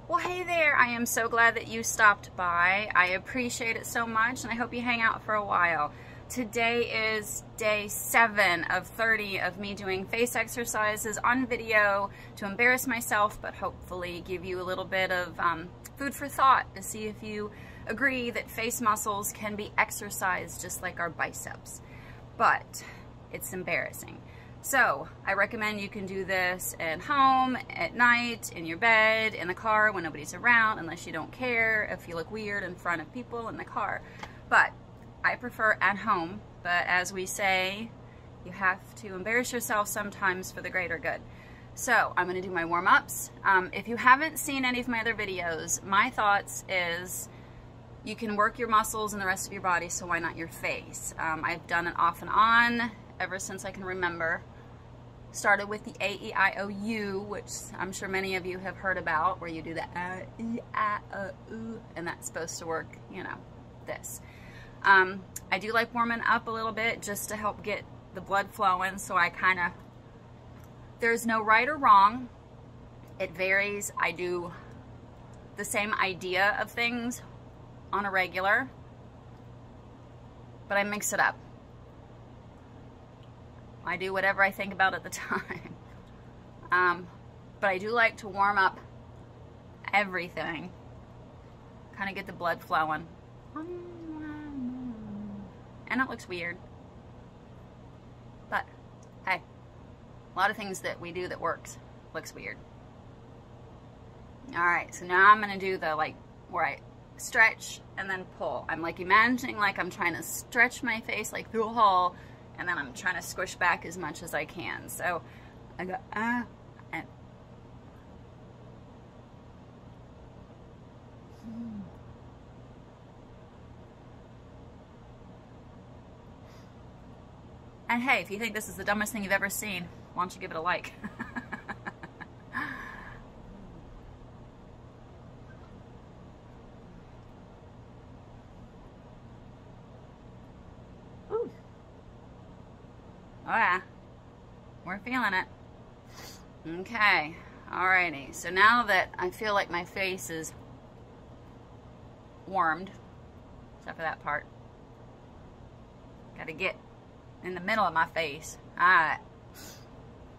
Well, hey there. I am so glad that you stopped by. I appreciate it so much, and I hope you hang out for a while. Today is day 7 of 30 of me doing face exercises on video to embarrass myself, but hopefully give you a little bit of food for thought to see if you agree that face muscles can be exercised just like our biceps. But it's embarrassing. So I recommend you can do this at home, at night, in your bed, in the car when nobody's around, unless you don't care if you look weird in front of people in the car. But I prefer at home, but as we say, you have to embarrass yourself sometimes for the greater good. So I'm going to do my warm-ups. If you haven't seen any of my other videos, my thoughts is you can work your muscles and the rest of your body, so why not your face? I've done it off and on ever since I can remember. Started with the A-E-I-O-U, which I'm sure many of you have heard about, where you do the A-E-I-O-U, and that's supposed to work, you know, this. I do like warming up a little bit just to help get the blood flowing, so I kind of, there's no right or wrong. It varies. I do the same idea of things on a regular, but I mix it up. I do whatever I think about at the time. But I do like to warm up everything. Kind of get the blood flowing. And it looks weird. But, hey, a lot of things that we do that works looks weird. Alright, so now I'm going to do the, like, where I stretch and then pull. I'm, like, imagining like I'm trying to stretch my face, like, through a hole, and then I'm trying to squish back as much as I can. So I go, and hey, if you think this is the dumbest thing you've ever seen, why don't you give it a like? Oh yeah, we're feeling it. Okay, alrighty. So now that I feel like my face is warmed, except for that part, gotta get in the middle of my face. Alright.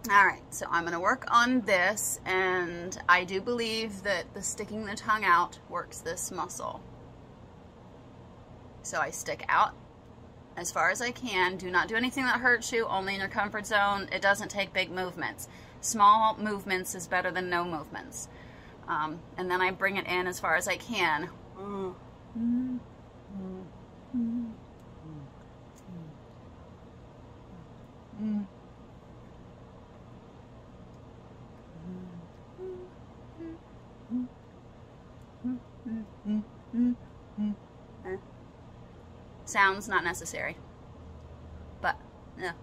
Alright, so I'm gonna work on this, and I do believe that the sticking the tongue out works this muscle. So I stick out as far as I can. Do not do anything that hurts you, only in your comfort zone. It doesn't take big movements. Small movements is better than no movements. And then I bring it in as far as I can. Sounds not necessary, but yeah, if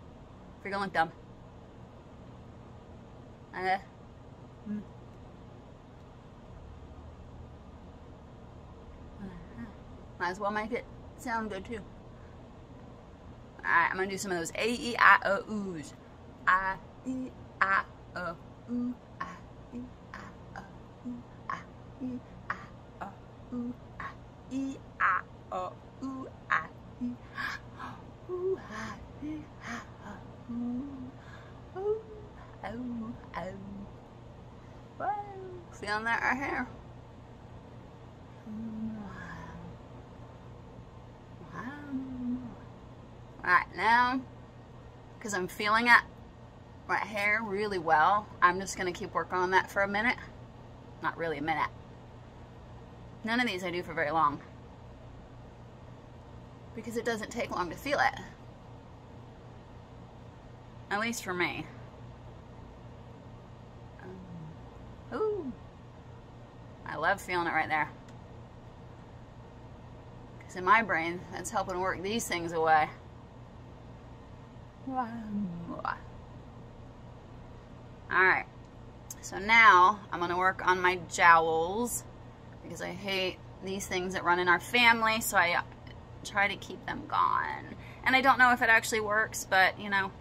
you're gonna look dumb. Might as well make it sound good too. Alright, I'm gonna do some of those A-E-I-O-U's. I-E-I-O-U, I-E-I-O-U, I-E-I-O-U, I-E-I-O-U, feeling that right here? Alright, now, because I'm feeling it right here really well, I'm just going to keep working on that for a minute. Not really a minute. None of these I do for very long, because it doesn't take long to feel it. At least for me. Ooh. I love feeling it right there. Because in my brain, that's helping work these things away. Alright. So now, I'm going to work on my jowls, because I hate these things that run in our family, so I try to keep them gone. And I don't know if it actually works, but, you know,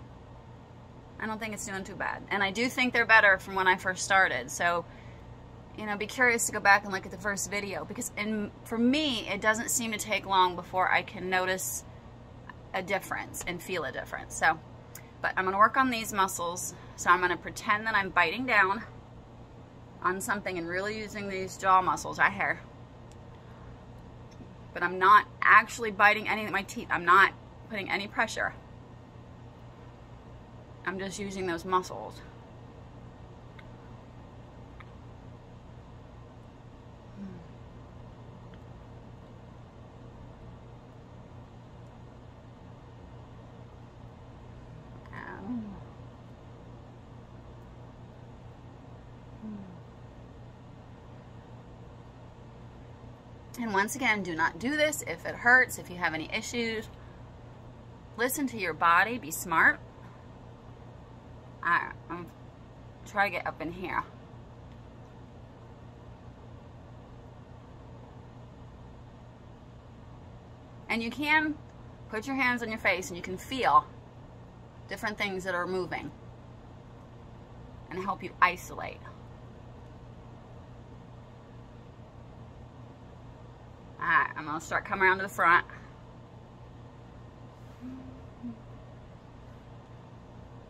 I don't think it's doing too bad. And I do think they're better from when I first started. So you know, be curious to go back and look at the first video, because for me, it doesn't seem to take long before I can notice a difference and feel a difference. So, but I'm going to work on these muscles. So I'm going to pretend that I'm biting down on something and really using these jaw muscles right here. But I'm not actually biting any of my teeth. I'm not putting any pressure. I'm just using those muscles. And once again, do not do this if it hurts, if you have any issues. Listen to your body, be smart. Alright, I'm try to get up in here. And you can put your hands on your face and you can feel different things that are moving and help you isolate. Alright, I'm going to start coming around to the front.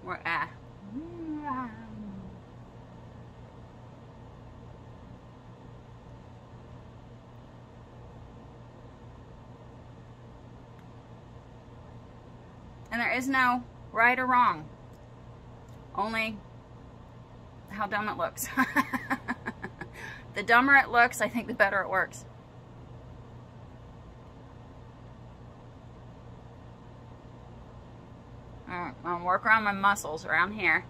We're at. And there is no right or wrong. Only how dumb it looks. The dumber it looks, I think the better it works. Alright, I'm gonna work around my muscles around here.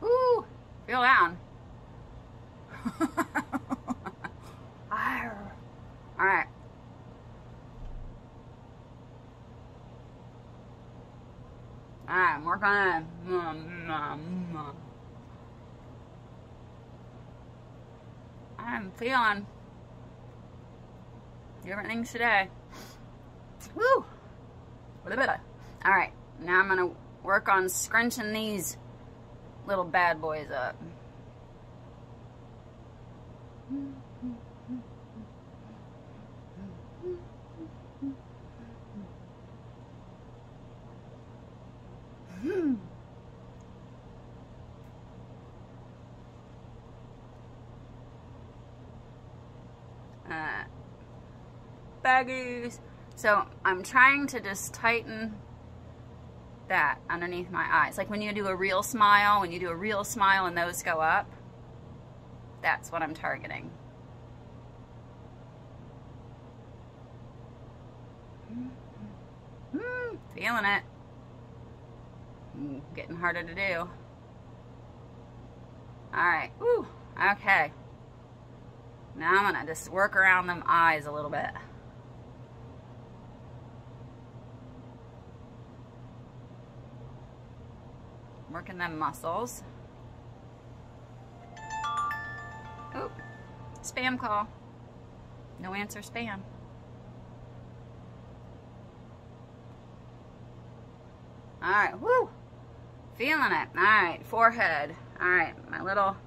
Ooh, feel down. Alright. Alright, work on it. I'm feeling different things today. Woo! Alright, now I'm going to work on scrunching these little bad boys up. Baggies. So I'm trying to just tighten that underneath my eyes. Like when you do a real smile, and those go up, that's what I'm targeting. Feeling it. Getting harder to do. Alright. Woo. Okay. Now I'm going to just work around them eyes a little bit. Working them muscles. Oh, spam call. No answer, spam. Alright, woo! Feeling it. Alright, forehead. Alright, my little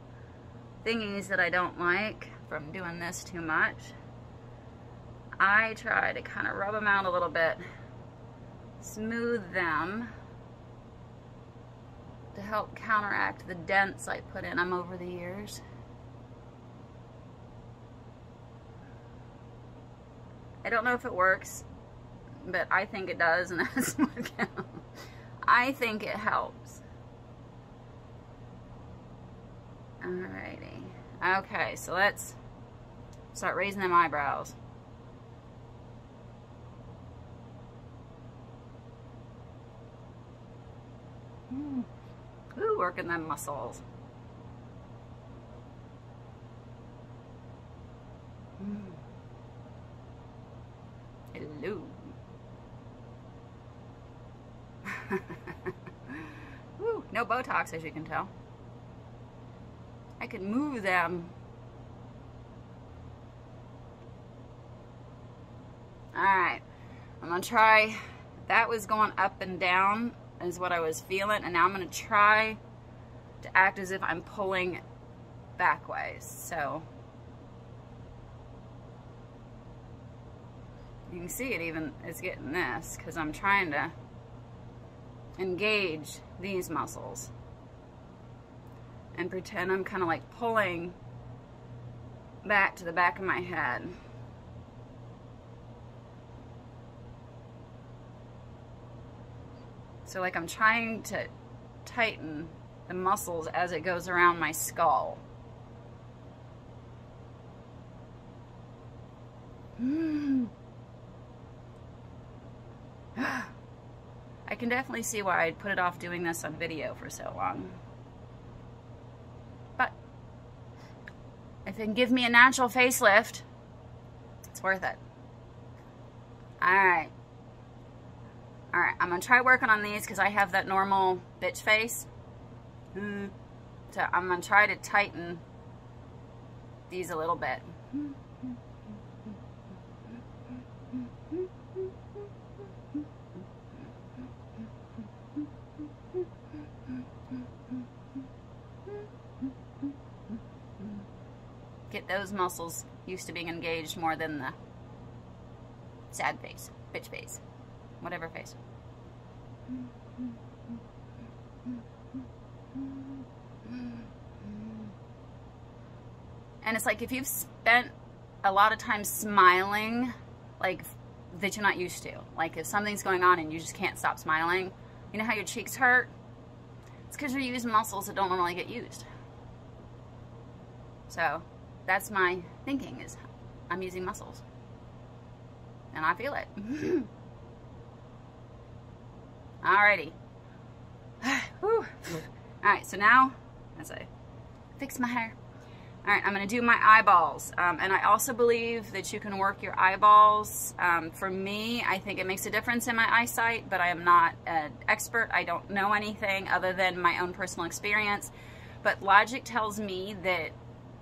thingies that I don't like from doing this too much. I try to kind of rub them out a little bit. Smooth them to help counteract the dents I put in them over the years. I don't know if it works, but I think it does, and that's what counts. I think it helps. Alrighty. Okay, so let's start raising them eyebrows. Ooh, working them muscles. Hello. Woo, no Botox, as you can tell. I could move them right, I'm gonna try. That was going up and down is what I was feeling, and now I'm gonna try to act as if I'm pulling back ways. So you can see it even is getting this because I'm trying to engage these muscles and pretend I'm kind of like pulling back to the back of my head. So like I'm trying to tighten the muscles as it goes around my skull. I can definitely see why I'd put it off doing this on video for so long. But if it can give me a natural facelift, it's worth it. Alright. Alright, I'm going to try working on these because I have that normal bitch face. So I'm going to try to tighten these a little bit. Get those muscles used to being engaged more than the sad face, bitch face, whatever face. And it's like if you've spent a lot of time smiling, like that you're not used to. Like if something's going on and you just can't stop smiling, you know how your cheeks hurt? It's because you're using muscles that don't normally get used. So that's my thinking, is I'm using muscles. And I feel it. Alrighty. Alright, so now, as I fix my hair. Alright, I'm going to do my eyeballs. And I also believe that you can work your eyeballs. For me, I think it makes a difference in my eyesight, but I am not an expert. I don't know anything other than my own personal experience. But logic tells me that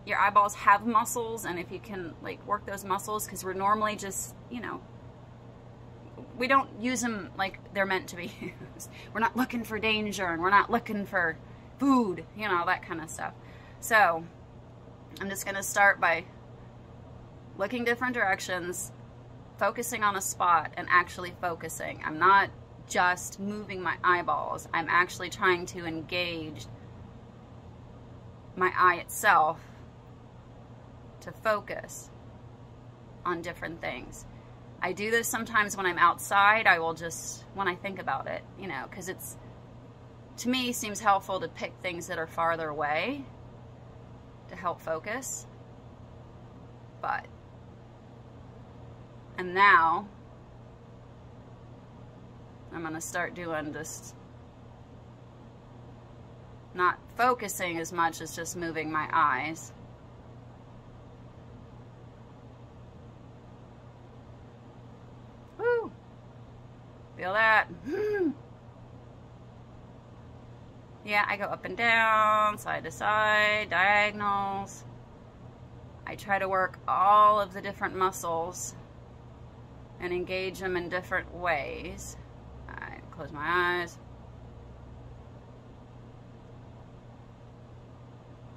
your eyeballs have muscles, and if you can like work those muscles, because we're normally just, you know, we don't use them like they're meant to be used. We're not looking for danger, and we're not looking for food, you know, that kind of stuff. So I'm just going to start by looking different directions, focusing on a spot, and actually focusing. I'm not just moving my eyeballs. I'm actually trying to engage my eye itself to focus on different things. I do this sometimes when I'm outside. I will just, when I think about it, you know, because it's, to me, seems helpful to pick things that are farther away to help focus. But, and now, I'm going to start doing just not focusing as much as just moving my eyes. Woo! Feel that? Yeah, I go up and down, side to side, diagonals. I try to work all of the different muscles and engage them in different ways. Alright, close my eyes.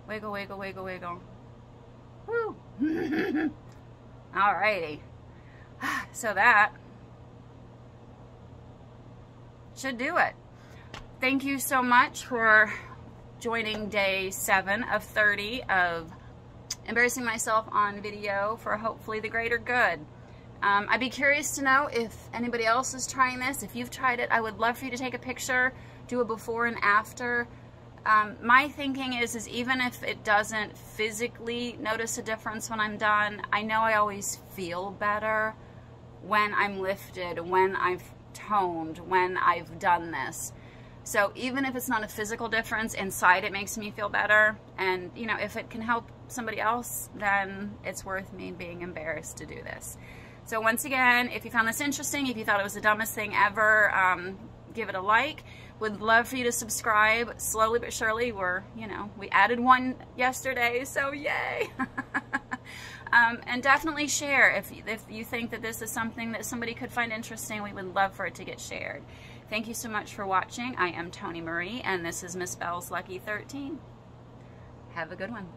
Wiggle, wiggle, wiggle, wiggle. Woo! Alrighty. So that should do it. Thank you so much for joining day 7 of 30 of embarrassing myself on video for hopefully the greater good. I'd be curious to know if anybody else is trying this. If you've tried it, I would love for you to take a picture, do a before and after. My thinking is even if it doesn't physically notice a difference when I'm done, I know I always feel better when I'm lifted, when I've toned, when I've done this. So even if it's not a physical difference, inside it makes me feel better. And, you know, if it can help somebody else, then it's worth me being embarrassed to do this. So once again, if you found this interesting, if you thought it was the dumbest thing ever, give it a like. Would love for you to subscribe. Slowly but surely, we added one yesterday, so yay! And definitely share if you think that this is something that somebody could find interesting. We would love for it to get shared. Thank you so much for watching. I am Toni Marie, and this is Miss Bell's Lucky 13. Have a good one.